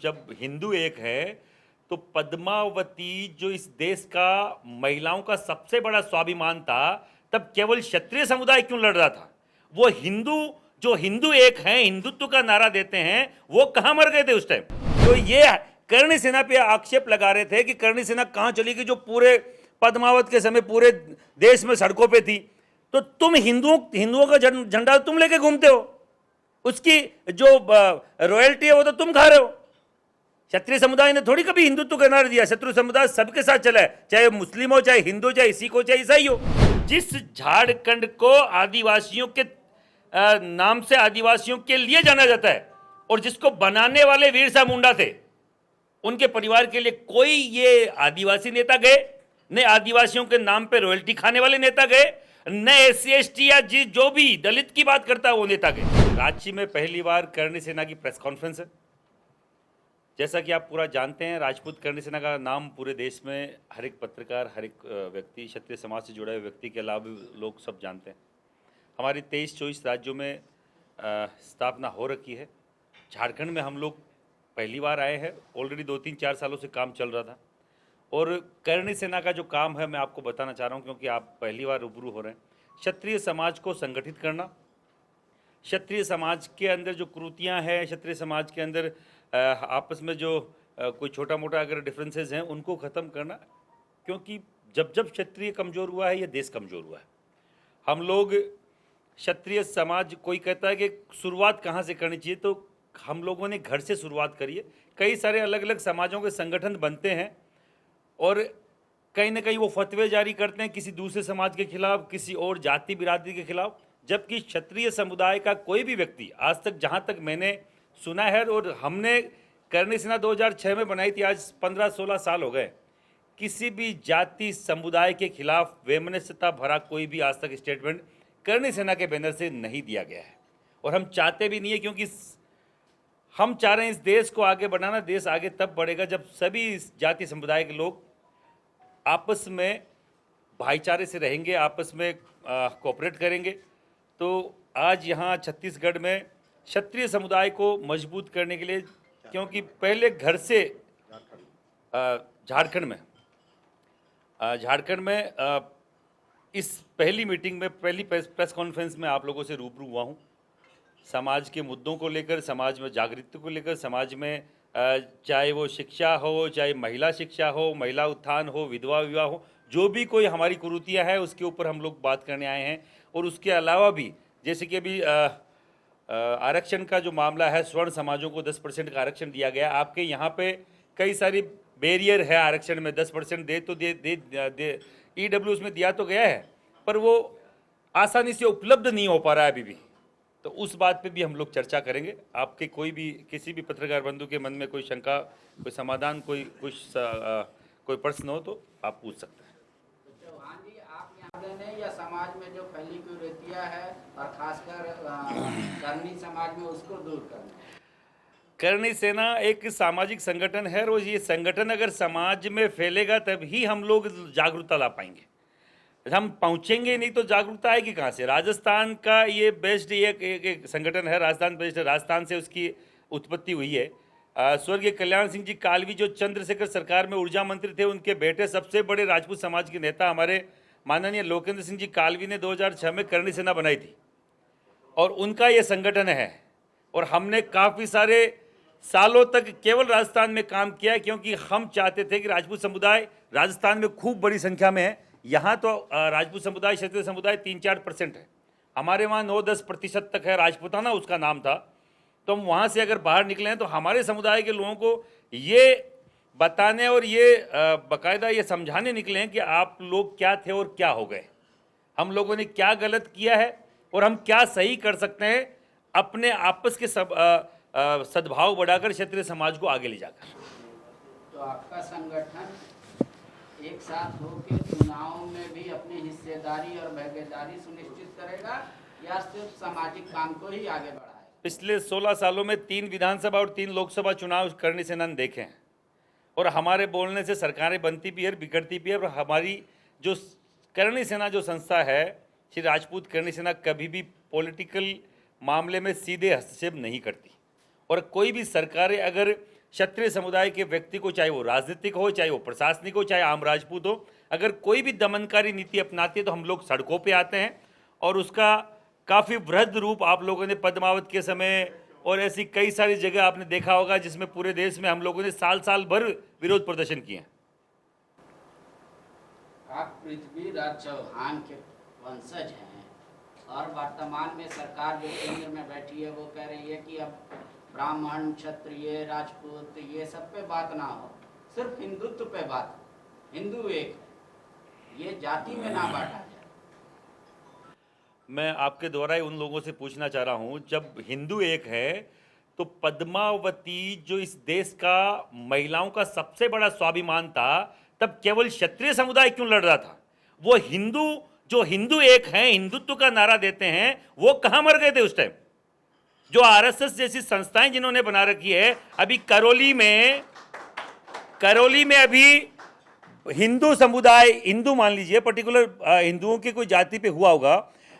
जब हिंदू एक है तो पद्मावती जो इस देश का महिलाओं का सबसे बड़ा स्वाभिमान था, तब केवल क्षत्रिय समुदाय क्यों लड़ रहा था? वो हिंदू जो हिंदू एक हैं, हिंदुत्व का नारा देते हैं, वो कहां मर गए थे उस टाइम? तो ये करणी सेना पे आक्षेप लगा रहे थे कि करणी सेना कहां चली गई जो पूरे पद्मावत के समय पूरे देश में सड़कों पे थी। तो तुम हिंदुओं का झंडा तुम लेके घूमते हो, उसकी जो रॉयल्टी है वो तो तुम खा रहे हो। क्षत्रिय समुदाय ने थोड़ी कभी हिंदुत्व का नारा दिया। शत्रु समुदाय सबके साथ चला है, चाहे मुस्लिम हो, चाहे हिंदू, चाहे सिख हो, चाहे ईसाई हो। जिस झारखंड को आदिवासियों के नाम से आदिवासियों के लिए जाना जाता है और जिसको बनाने वाले वीर साहब मुंडा थे, उनके परिवार के लिए कोई ये आदिवासी नेता गए? न आदिवासियों के नाम पे रॉयल्टी खाने वाले नेता गए, न SC ST या जो भी दलित की बात करता है वो नेता गए। रांची में पहली बार करणी सेना की प्रेस कॉन्फ्रेंस है। जैसा कि आप पूरा जानते हैं, राजपूत करणी सेना का नाम पूरे देश में हर एक पत्रकार, हर एक व्यक्ति, क्षत्रिय समाज से जुड़े हुए व्यक्ति के अलावा भी लोग सब जानते हैं। हमारी 23-24 राज्यों में स्थापना हो रखी है। झारखंड में हम लोग पहली बार आए हैं। ऑलरेडी 2-3-4 सालों से काम चल रहा था। और करणी सेना का जो काम है मैं आपको बताना चाह रहा हूँ, क्योंकि आप पहली बार रूबरू हो रहे हैं। क्षत्रिय समाज को संगठित करना, क्षत्रिय समाज के अंदर जो कुरीतियाँ हैं, क्षत्रिय समाज के अंदर आपस में जो कोई छोटा मोटा अगर डिफरेंसेस हैं उनको ख़त्म करना, क्योंकि जब जब क्षत्रिय कमज़ोर हुआ है ये देश कमज़ोर हुआ है। हम लोग क्षत्रिय समाज, कोई कहता है कि शुरुआत कहाँ से करनी चाहिए, तो हम लोगों ने घर से शुरुआत करी है। कई सारे अलग अलग समाजों के संगठन बनते हैं और कहीं ना कहीं वो फतवे जारी करते हैं किसी दूसरे समाज के खिलाफ, किसी और जाति बिरादरी के खिलाफ, जबकि क्षत्रिय समुदाय का कोई भी व्यक्ति आज तक, जहाँ तक मैंने सुना है, और हमने करणी सेना 2006 में बनाई थी, आज 15-16 साल हो गए, किसी भी जाति समुदाय के खिलाफ वैमनस्यता भरा कोई भी आज तक स्टेटमेंट करणी सेना के बैनर से नहीं दिया गया है। और हम चाहते भी नहीं है, क्योंकि हम चाह रहे हैं इस देश को आगे बढ़ाना। देश आगे तब बढ़ेगा जब सभी जाति समुदाय के लोग आपस में भाईचारे से रहेंगे, आपस में कोऑपरेट करेंगे। तो आज यहाँ छत्तीसगढ़ में क्षत्रिय समुदाय को मजबूत करने के लिए, क्योंकि पहले घर से झारखंड में इस पहली मीटिंग में, पहली प्रेस कॉन्फ्रेंस में आप लोगों से रूबरू हुआ हूँ। समाज के मुद्दों को लेकर, समाज में जागृति को लेकर, समाज में चाहे वो शिक्षा हो, चाहे महिला शिक्षा हो, महिला उत्थान हो, विधवा विवाह हो, जो भी कोई हमारी कुरीतियाँ है उसके ऊपर हम लोग बात करने आए हैं। और उसके अलावा भी, जैसे कि अभी आरक्षण का जो मामला है, स्वर्ण समाजों को 10% का आरक्षण दिया गया। आपके यहाँ पे कई सारी बैरियर है आरक्षण में, 10% दे EWS में दिया तो गया है, पर वो आसानी से उपलब्ध नहीं हो पा रहा है अभी भी। तो उस बात पे भी हम लोग चर्चा करेंगे। आपके कोई भी, किसी भी पत्रकार बंधु के मन में कोई शंका, कोई समाधान, कोई प्रश्न हो तो आप पूछ सकते हैं। चौहान जी, आप यहाँ ने या समाज में जो फैली कुरीतियाँ है और खासकर करनी समाज में, उसको दूर करना? करणी सेना एक सामाजिक संगठन है और ये संगठन अगर समाज में फैलेगा तभी हम लोग जागरूकता ला पाएंगे। हम पहुंचेंगे नहीं तो जागरूकता आएगी कहाँ से? राजस्थान का ये बेस्ड एक संगठन है, राजस्थान बेस्ड है। राजस्थान से उसकी उत्पत्ति हुई है। स्वर्गीय कल्याण सिंह जी कालवी जो चंद्रशेखर सरकार में ऊर्जा मंत्री थे, उनके बेटे सबसे बड़े राजपूत समाज के नेता हमारे माननीय लोकेंद्र सिंह जी कालवी ने 2006 में करणी सेना बनाई थी और उनका ये संगठन है। और हमने काफ़ी सारे सालों तक केवल राजस्थान में काम किया, क्योंकि हम चाहते थे कि राजपूत समुदाय राजस्थान में खूब बड़ी संख्या में है। यहाँ तो राजपूत समुदाय, क्षत्रिय समुदाय 3-4% है, हमारे वहाँ 9-10% तक है। राजपूताना उसका नाम था। तो हम वहाँ से अगर बाहर निकले हैं तो हमारे समुदाय के लोगों को ये बताने और ये बाकायदा ये समझाने निकले हैं कि आप लोग क्या थे और क्या हो गए, हम लोगों ने क्या गलत किया है और हम क्या सही कर सकते हैं अपने आपस के सद्भाव बढ़ाकर क्षत्रिय समाज को आगे ले जाकर। तो आपका संगठन एक साथ होकर चुनाव में भी अपनी हिस्सेदारी और भागीदारी सुनिश्चित करेगा या सिर्फ सामाजिक काम को ही आगे बढ़ाएगा? पिछले 16 सालों में 3 विधानसभा और 3 लोकसभा चुनाव करणी सेना ने देखे हैं और हमारे बोलने से सरकारें बनती भी है, बिगड़ती भी है। और हमारी जो करणी सेना जो संस्था है, श्री राजपूत करणी सेना, कभी भी पॉलिटिकल मामले में सीधे हस्तक्षेप नहीं करती। और कोई भी सरकारें अगर क्षत्रिय समुदाय के व्यक्ति को, चाहे वो राजनीतिक हो, चाहे वो प्रशासनिक हो, चाहे आम राजपूत हो, अगर कोई भी दमनकारी नीति अपनाती है तो हम लोग सड़कों पे आते हैं। और उसका काफ़ी वृहद रूप आप लोगों ने पद्मावत के समय और ऐसी कई सारी जगह आपने देखा होगा जिसमें पूरे देश में हम लोगों ने साल भर विरोध प्रदर्शन किए हैं। आप पृथ्वीराज चौहान के वंशज हैं और वर्तमान में सरकार जो केंद्र में बैठी है वो कह रही है कि अब ब्राह्मण, क्षत्रिय, राजपूत ये सब पे बात ना हो, सिर्फ हिंदुत्व पे बात हो। हिंदू एक है, ये जाति में ना बांटा जाए। मैं आपके द्वारा ही उन लोगों से पूछना चाह रहा हूं, जब हिंदू एक है तो पद्मावती जो इस देश का महिलाओं का सबसे बड़ा स्वाभिमान था, तब केवल क्षत्रिय समुदाय क्यों लड़ रहा था? वो हिंदू जो हिंदू एक हैं, हिंदुत्व का नारा देते हैं, वो कहां मर गए थे उस टाइम? जो आरएसएस जैसी संस्थाएं जिन्होंने बना रखी है, अभी करौली में अभी हिंदू समुदाय, हिंदू मान लीजिए, पर्टिकुलर हिंदुओं की कोई जाति पे हुआ होगा,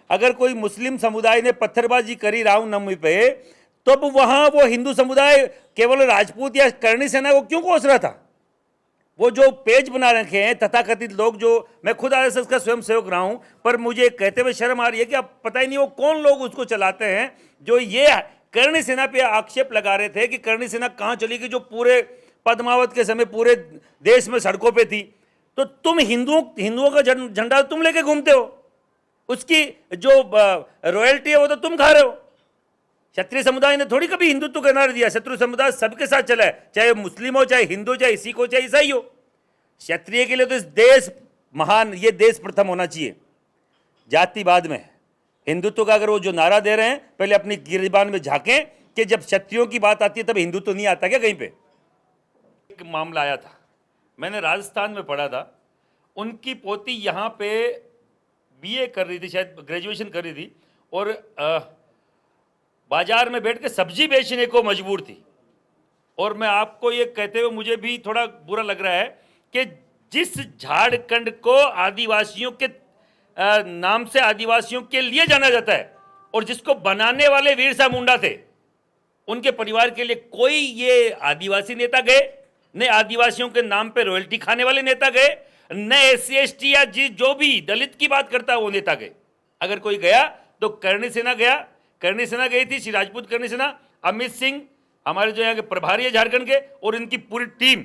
अगर कोई मुस्लिम समुदाय ने पत्थरबाजी करी रामनवमी पे, तब वहां वो हिंदू समुदाय केवल राजपूत या करणी सेना को क्यों कोस रहा था? वो जो पेज बना रखे हैं तथाकथित लोग, जो मैं खुद आरएसएस का स्वयं सेवक रहा हूं, पर मुझे कहते हुए शर्म आ रही है कि अब पता ही नहीं वो कौन लोग उसको चलाते हैं, जो ये करणी सेना पे आक्षेप लगा रहे थे कि करणी सेना कहां चली गई, जो पूरे पद्मावत के समय पूरे देश में सड़कों पे थी। तो तुम हिंदुओं का झंडा तुम लेके घूमते हो, उसकी जो रॉयल्टी है वो तो तुम खा रहे हो। क्षत्रिय समुदाय ने थोड़ी कभी हिंदुत्व का नारा दिया। शत्रु समुदाय सबके साथ चला है, चाहे मुस्लिम हो, चाहे हिंदू, चाहे सिख हो, चाहे ईसाई हो। क्षत्रिय के लिए तो इस देश महान, ये देश प्रथम होना चाहिए, जातिवाद में। हिंदुत्व का अगर वो जो नारा दे रहे हैं, पहले अपनी गिरबान में झांकें कि जब क्षत्रियों की बात आती है तब हिंदुत्व नहीं आता क्या कहीं पे? एक मामला आया था, मैंने राजस्थान में पढ़ा था, उनकी पोती यहाँ पे बीए कर रही थी, शायद ग्रेजुएशन कर रही थी, और बाजार में बैठ के सब्जी बेचने को मजबूर थी। और मैं आपको ये कहते हुए मुझे भी थोड़ा बुरा लग रहा है कि जिस झारखंड को आदिवासियों के नाम से आदिवासियों के लिए जाना जाता है, और जिसको बनाने वाले वीर साहब मुंडा थे, उनके परिवार के लिए कोई ये आदिवासी नेता गए, न आदिवासियों के नाम पे रॉयल्टी खाने वाले नेता गए, न SC/ST या जो भी दलित की बात करता है वो नेता गए। अगर कोई गया तो करणी सेना गया, करणी सेना गई थी, श्री राजपूत करणी सेना, अमित सिंह हमारे जो यहाँ के प्रभारी है झारखंड के, और इनकी पूरी टीम,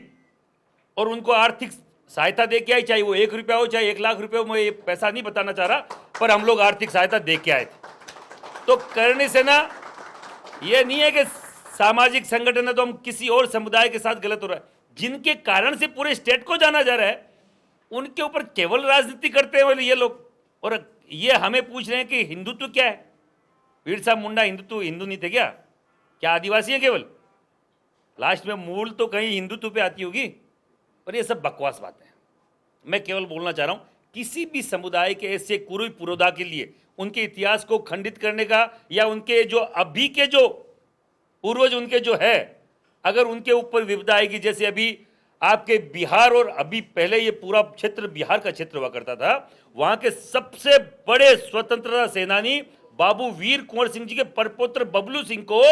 और उनको आर्थिक सहायता दे के आई, चाहे वो 1 रुपया हो, चाहे 1 लाख रुपये हो, मैं ये पैसा नहीं बताना चाह रहा, पर हम लोग आर्थिक सहायता दे के आए थे। तो करणी सेना ये नहीं है कि सामाजिक संगठन है तो हम किसी और समुदाय के साथ गलत हो रहा है। जिनके कारण से पूरे स्टेट को जाना जा रहा है, उनके ऊपर केवल राजनीति करते हैं ये लोग, और ये हमें पूछ रहे हैं कि हिंदुत्व क्या है? वीर साहब मुंडा हिंदू नहीं थे क्या? क्या आदिवासी है केवल? लास्ट में मूल तो कहीं हिंदुत्व पे आती होगी, और ये सब बकवास बातें हैं। मैं केवल बोलना चाह रहा हूं, किसी भी समुदाय के ऐसे कुरुई पुरोधा के लिए उनके इतिहास को खंडित करने का, या उनके जो अभी के जो पूर्वज उनके जो है, अगर उनके ऊपर विपदा आएगी, जैसे अभी आपके बिहार, और अभी पहले ये पूरा क्षेत्र बिहार का क्षेत्र हुआ करता था, वहां के सबसे बड़े स्वतंत्रता सेनानी बाबू वीर कुंवर सिंह जी के परपोत्र बबलू सिंह को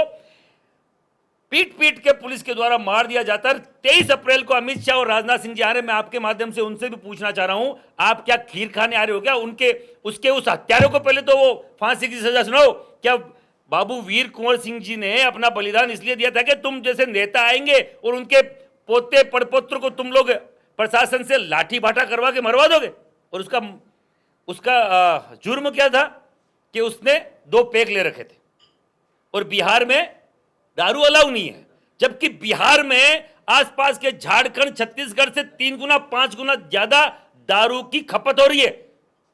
पीट के पुलिस के द्वारा मार दिया जाता है। 23 अप्रैल को अमित शाह और राजनाथ सिंह जी आ रहे हैं। मैं आपके माध्यम से उनसे भी पूछना चाह रहा हूं, आप क्या खीर खाने आ रहे हो क्या? उसके उस हत्यारों को पहले तो वो फांसी की सजा सुनाओ। क्या बाबू वीर कुंवर सिंह जी ने अपना बलिदान इसलिए दिया था कि तुम जैसे नेता आएंगे और उनके पोते पड़पोत्र को तुम लोग प्रशासन से लाठी भाटा करवा के मरवा दोगे? और उसका जुर्म क्या था कि उसने 2 पैक ले रखे थे, और बिहार में दारू अलाउ नहीं है, जबकि बिहार में आसपास के झारखंड, छत्तीसगढ़ से 3 गुना 5 गुना ज्यादा दारू की खपत हो रही है।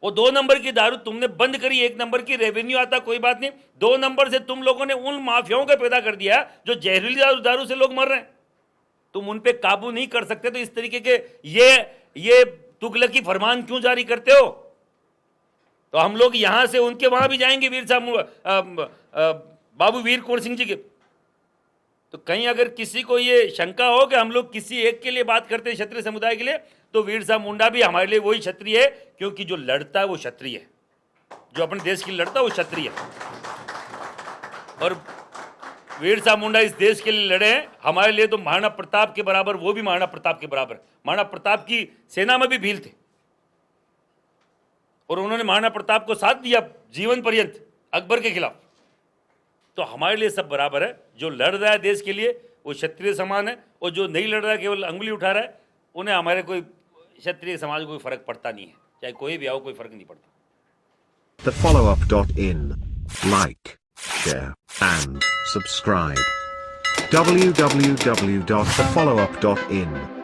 वो 2 नंबर की दारू तुमने बंद करी, 1 नंबर की रेवेन्यू आता कोई बात नहीं, 2 नंबर से तुम लोगों ने उन माफियाओं को पैदा कर दिया जो जहरीली दारू से लोग मर रहे हैं। तुम उन पे काबू नहीं कर सकते, तो इस तरीके के ये तुगलकी फरमान क्यों जारी करते हो? तो हम लोग यहां से उनके वहां भी जाएंगे, वीर साहब बाबू वीर कुंवर सिंह जी के। तो कहीं अगर किसी को ये शंका हो कि हम लोग किसी एक के लिए बात करते हैं, क्षत्रिय समुदाय के लिए, तो वीर साहब मुंडा भी हमारे लिए वही क्षत्रिय है, क्योंकि जो लड़ता है वो क्षत्रिय है, जो अपने देश के लिए लड़ता है वो क्षत्रिय है। और वीर साहब मुंडा इस देश के लिए लड़े हैं, हमारे लिए तो महाराणा प्रताप के बराबर, वो भी महाराणा प्रताप के बराबर। महाराणा प्रताप की सेना में भी भील थे और उन्होंने महाराणा प्रताप को साथ दिया जीवन पर्यंत अकबर के खिलाफ। तो हमारे लिए सब बराबर है। जो लड़ रहा है देश के लिए वो क्षत्रिय समान है, और जो नहीं लड़ रहा है, केवल अंगुली उठा रहा है, उन्हें हमारे कोई क्षत्रिय समाज को कोई फर्क पड़ता नहीं है, चाहे कोई भी आओ, कोई फर्क नहीं पड़ता। TheFollowUp.in. Like, share, and subscribe. www.thefollowup.in